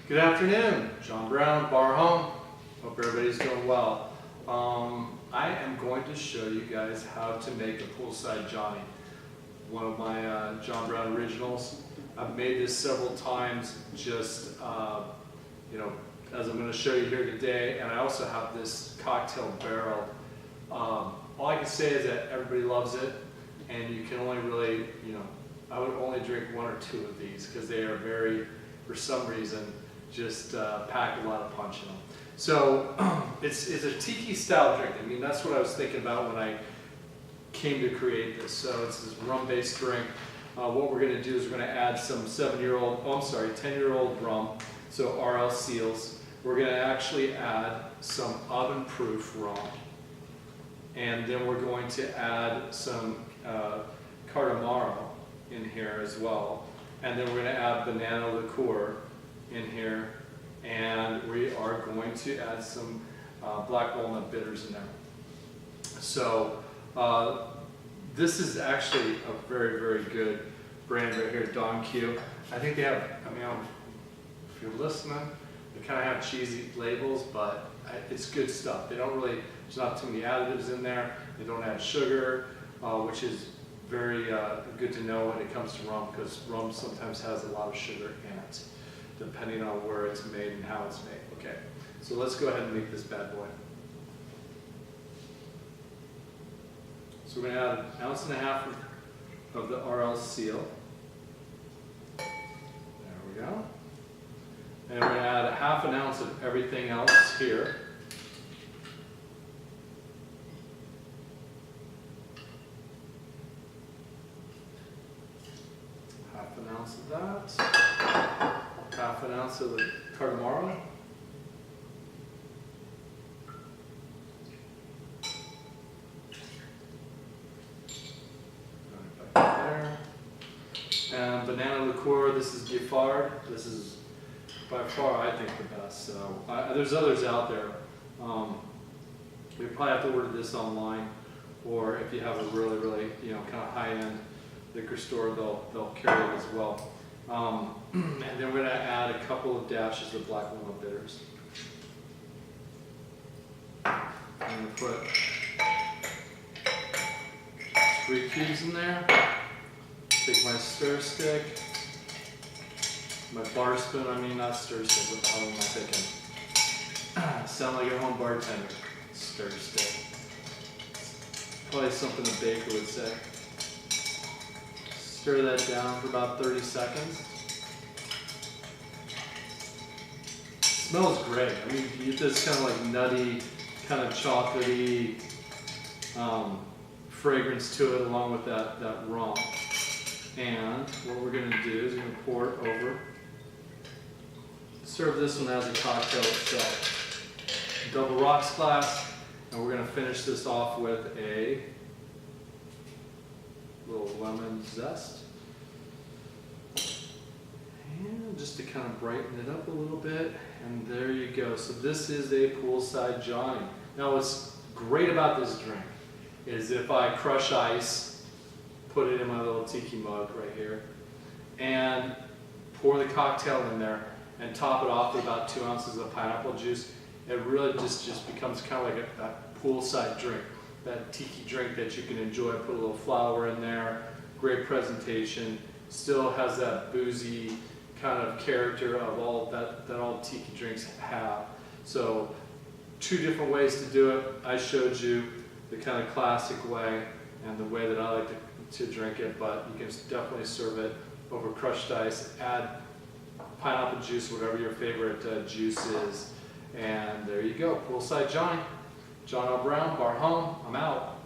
Good afternoon, John Brown, Bar Home. Hope everybody's doing well. I am going to show you guys how to make a Poolside Jonny, one of my John Brown originals. I've made this several times, just as I'm going to show you here today, and I also have this cocktail barrel. All I can say is that everybody loves it, and you can only really, I would only drink one or two of these because they are very, for some reason, just pack a lot of punch in them. So it's a tiki style drink. I mean, that's what I was thinking about when I came to create this. So it's this rum-based drink. What we're going to do is we're going to add some 10-year-old rum, so RL seals. We're going to actually add some oven-proof rum. And then we're going to add some amaro in here as well. And then we're going to add banana liqueur in here, and we are going to add some black walnut bitters in there. So this is actually a very, very good brand right here, Don Q. I think they have, if you're listening, they kind of have cheesy labels, but it's good stuff. They don't really, there's not too many additives in there. They don't add sugar, which is very good to know when it comes to rum, because rum sometimes has a lot of sugar in it, depending on where it's made and how it's made. Okay, so let's go ahead and make this bad boy. So we're going to add 1.5 ounces of the RL seal. There we go. And we're going to add 1/2 ounce of everything else here. Half an ounce of that. 1/2 ounce of the cardamom. Back there. And banana liqueur. This is Giffard. This is by far, I think, the best. So there's others out there. You probably have to order this online, or if you have a really, really, kind of high-end liquor store, they'll carry it as well. And then we're going to add a couple of dashes of black walnut bitters. I'm going to put 3 cubes in there. Take my stir stick, my bar spoon, not stir stick, what the hell am I thinking? Sound like a home bartender. Stir stick. Probably something a baker would say. Stir that down for about 30 seconds. It smells great. You get this kind of like nutty, kind of chocolatey fragrance to it, along with that rum. And what we're going to do is we're going to pour it over. Serve this one as a cocktail itself. Double rocks glass, and we're going to finish this off with a little lemon zest. And just to kind of brighten it up a little bit, and there you go. So this is a Poolside Jonny. Now what's great about this drink is if I crush ice, put it in my little tiki mug right here, and pour the cocktail in there, and top it off with about 2 ounces of pineapple juice, it really just becomes kind of like a poolside drink. That tiki drink that you can enjoy. Put a little flour in there, great presentation, still has that boozy kind of character of all that all tiki drinks have. So 2 different ways to do it. I showed you the kind of classic way and the way that I like to drink it, but you can definitely serve it over crushed ice. Add pineapple juice, whatever your favorite juice is, and there you go. Poolside Jonny. John Brown, Bar Home. I'm out.